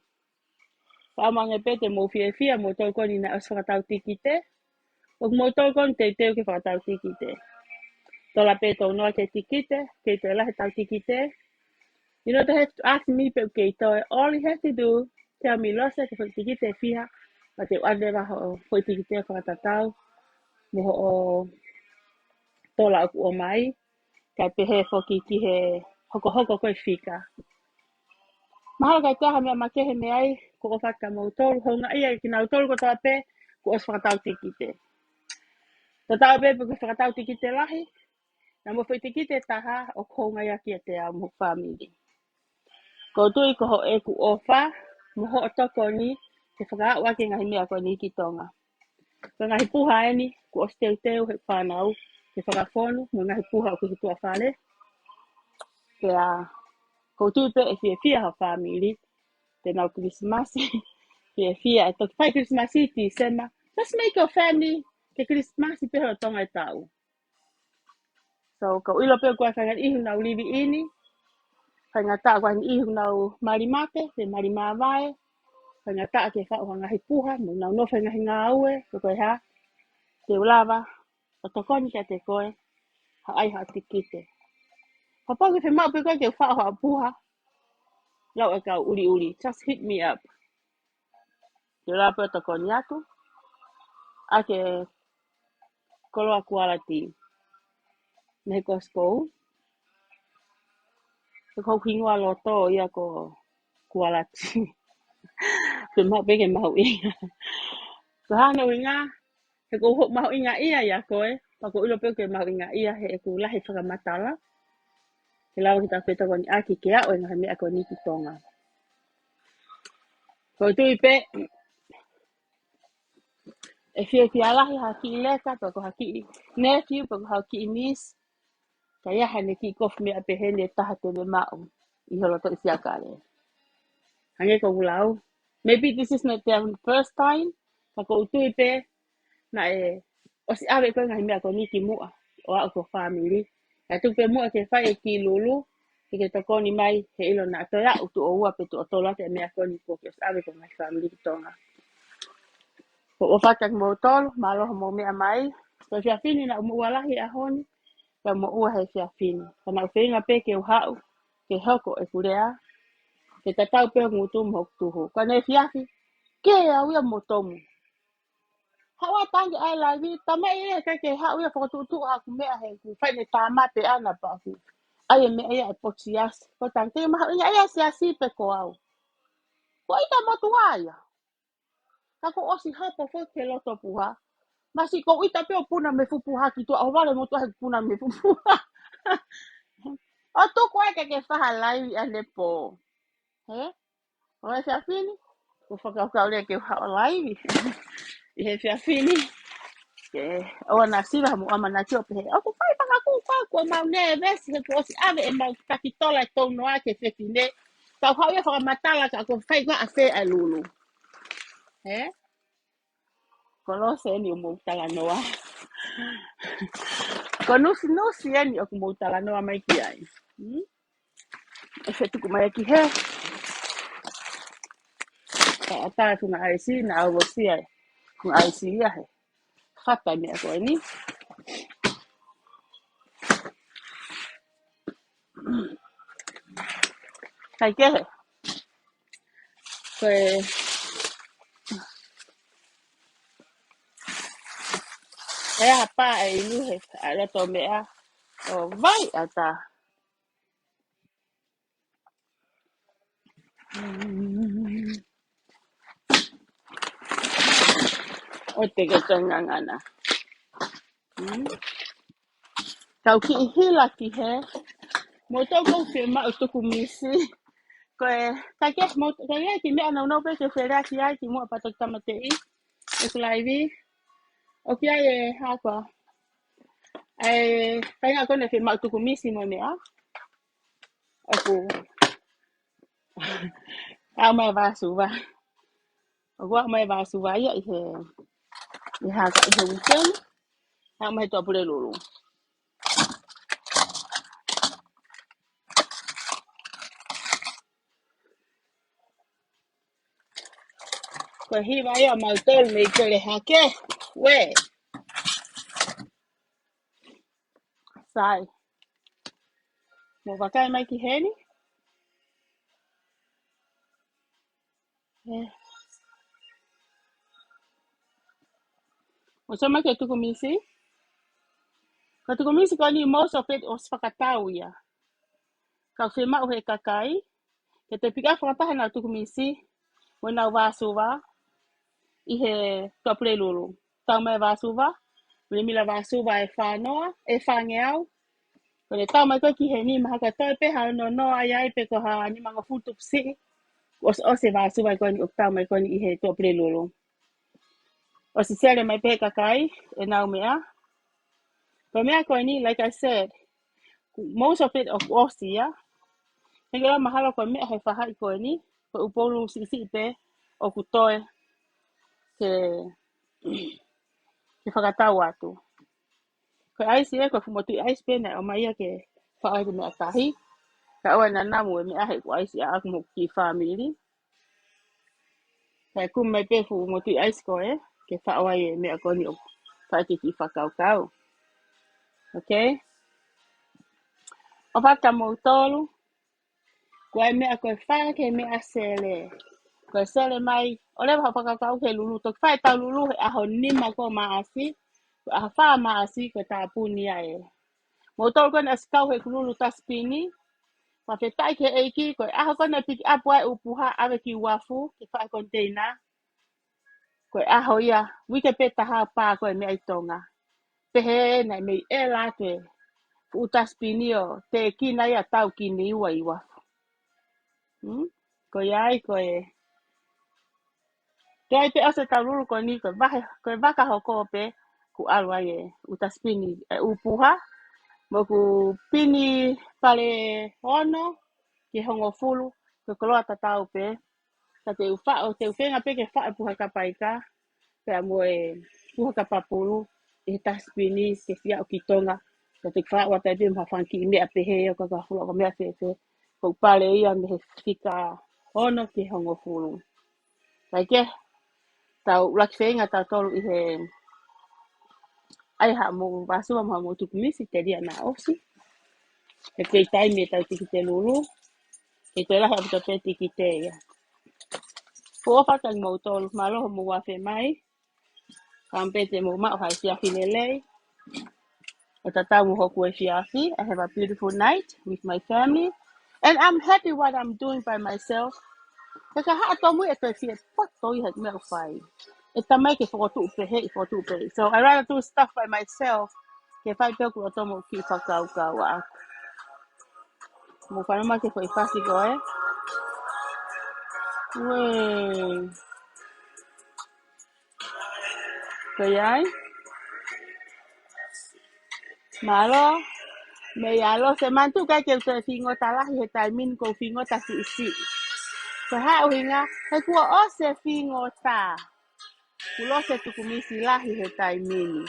Speaker 1: Whaamanga pete mo fia mo tau koni na os whakatau tiki te. O mo tau koni te teo ke whakatau tiki te. Tola pe tau noa ke tiki te, ke te lahe tau tiki te. You don't have to ask me, but okay, so all you have to do, tell me lots of tiki te fia, but te wande wa ho tiki te whakatatau, mo o tola aku o mai, ka te he whoki ki he hoko koe whika. Mahalo kai taha mea makehe me ai, ko o whaka mo tolu, honga ia ki nau tolu ko tawa pe, ko os whakatau tiki te. Ta tawa pe, ko whakatau tiki te lahi, na mo whi tiki te taha, o honga ia ki te au mo whamiri. Ko tui ko ho e ku ofa, mo ho o toko ni, te whakaat wake ngahi mea ko ni ki tonga. Ko ngahi puha e ni, ku os teu teu he whanau, te whakafonu, mo ngahi puha o ku hitua whale. Ke a, ko tui pe e fia ha whamiri, te nau Christmas, fia e toki whai Christmas ti sema, just make your family, ke Christmas pe ho tonga e tau. So, ko ilo pe kua whangan ihu nau livi ini, whangata kua ihu nau marimate, te marimawai, whangata ke whao ngahi puha, mo nau no whangahi ngā aue, ko koe ha, te ulawa, o tokoni kia te koe, ha ai ha tikite. Hapoki te mau pe koe ke whao ha puha, lau e kau uri, just hit me up. Te ulawa pe o tokoni atu, ake koloa kualati, ne ko skou, te kou kinua loto ia ko kualati. Te mau pe ke mau inga. So hana winga, he ko hok mau inga ia koe, pa ko ilo pe ke mau inga ia he ku lahi whakamatala. He lau ki ta wheta koni aki ke au e ngahi mea ko niki tonga. Ko tui pe, e fia lahi haki i leka, pa ko haki i nephew, pa ko haki i niece, ka ia hane ki kofi mea pe hene taha te me mau, i holo to i siakare. Hange ko ulau. Maybe this is not their first time, pa ko tui pe, na e, o si awe koe ngahi mea ko niki mua, o au ko family. Ka tupe mua ke whai e ki lulu, ke tokoni mai he ilo na atoia utu o ua pe tu o tola te mea koni po ke o si awe ko ngahi family ki tonga. Ko o whakak mo tolu, maloha mo mea mai, ko fia fini na umu walahi a honi, ka mo ua he fia fini. Ka na uwhinga pe ke uhau, ke hoko e kurea, ke tatau pe ngutu mo tuhu. Ka ne fiafi, ke au ia mo tomu. Hawa tangi ai lai vi, tama ia ke hau ia whakatutu ha ku mea he ku whai ne tāma pe ana pa ku. Ai e mea ia e potsias, ko tangte maha inga ia siasi pe ko au. Ko ita motu aia. Ka ko osi hapa fo ke loto puha. Masi ko ita pe o puna me fupuha ki tu au wale motu he puna me fupuha. O tu ko e ke whaha lai a le po. He? O e fia fini? Ko whakakau le ke whaha lai. I he fia fini. Ke o na sira mo ama na tio pe. O ko whai paka ku pa ko mau ne vesi he ko osi ave e mau takitola e tau noa ke fefine. Kau hau ia whakamatala ka ko whai ngā a whea e lulu. He? Ko lo se ni o mo tala noa. Ko nusi ni o mo tala noa mai ki ai. E whetuku mai ki he. Ka ata kunga aisi na au si ai. Kunga aisi ia he. Whata ni a koe ni. Kai ke he. Koe e a pa e ilu he. A rato mea. O vai ata. O te ke tonga ngana. Kau ki i hila ki he. Mo tau kou whia mau tuku misi. Koe, kai e ki mea nau pe ke whia ki ai ki mua patok tamate i. E kulaivi. O ki ai e hapa. Ai, kai ngā kone whia mau tuku misi mo mea. O ku. Au mai vasu va. O ku au mai vasu va ia i he. I haka i he weekend. Au mai tō pure lulu. Ko hiwa ia mau tolu me kele hake. We. Sai. Mo wakai mai ki heni. Mo soma ke tuku misi. Ka tuku misi ko ni most of it os whakatau ia. Ka whima o he kakai. Ke te pika whakataha na tuku misi. Mo nau wāsuwa. I he kapule lulu. Tau mai wāsuwa. Mila wāsuwa e whanoa. E whangeau. Ko le tau mai koe ki he ni maha katoe pe ha no no ai ai pe ko ha ni manga futu psi. Os se wāsuwa i koe ni o tau mai koe ni I he kapule lulu. O si sere mai pe kakai. E nau mea. Ko mea koe ni, like I said, most of it of Aussie, Henge la mahalo ko mea he whaha I koe ni. Ko upolu si pe o kutoe ke whakatau atu. Ko aisi e ko fumotu aisi pe na o maia ke whaoi te mea tahi. Ka oa na namu e mea he ko aisi a aku mo ki family. Ka kum mai pe fumotu aisi koe ke whaoi e mea koni o whaiti ki whakau kau. Okay? O whaka mo tolu. Koe mea koe whaka ke mea sele. Koe sele mai, o lewa whakakau ke lulu. Tok whae tau lulu he aho nima ko maasi. Ko aha whaa maasi ko tā puni ae. Mo tolu kone asikau he lulu taspini. Wa whetai ke eiki, koe aho kone piki apua e upuha awe ki wafu. Ke whae container. Koe aho ia, wike pe taha pā koe mea I tonga. Pehe nei mei e late. Utaspini o te kina ia tau kini ua I wafu. Koe ai koe. Kai pe ose taururu ko ni ko vaka hoko pe ku alwa ye utaspini upuha mo ku pini pale ono ki hongo fulu ko koloa tatau pe ta te ufa o te ufenga pe ke fa puha kapaika pe mo e puha kapapulu e taspini ke fia o kitonga ta te fa wa te bi ma fanki me pe he o ka fulu ko me fe ko pale ia me fika ono ki hongo fulu like tau lakfenga tau tolu I he ai ha mo basua mo tuku misi te dia na osi e pe tai me tau tiki te lulu e te lahi aputa pe tiki te ia ko ofa tang mo tolu malo mo wafe mai kampe te mo ma ha sia finele o tata mo hoku e fiafi I have a beautiful night with my family and I'm happy what I'm doing by myself. Kaka ha to mo e te fie pato I het me fai. It make it for two pay for two pay. So I rather do stuff by myself. Ke fai pe ku to mo ki fa kau kau a. Mo fa ma ke foi fasi go e. We. Ko yai. Malo. Me ya lo se mantu ka ke se fingo tala he tai min ko fingo ta si. Ko ha o hinga he ku o se fingo ta. Ku lo se tu ku mi si la he tai min.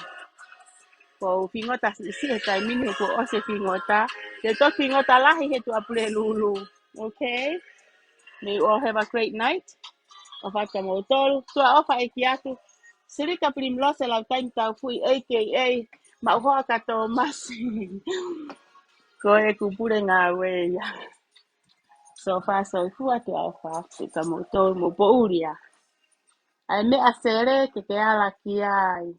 Speaker 1: Ko fingota si he tai mini ko o se fingota te to fingota la he tu apule lulu. Okay, may you all have a great night o fata motol tu a ofa e kiatu sirika prim lo se la time tau fui aka ma ho ka to mas ko e ku pure nga we ya so fa so fu atu a fa ka motol mo po uria ai me a sere ke ala ki ai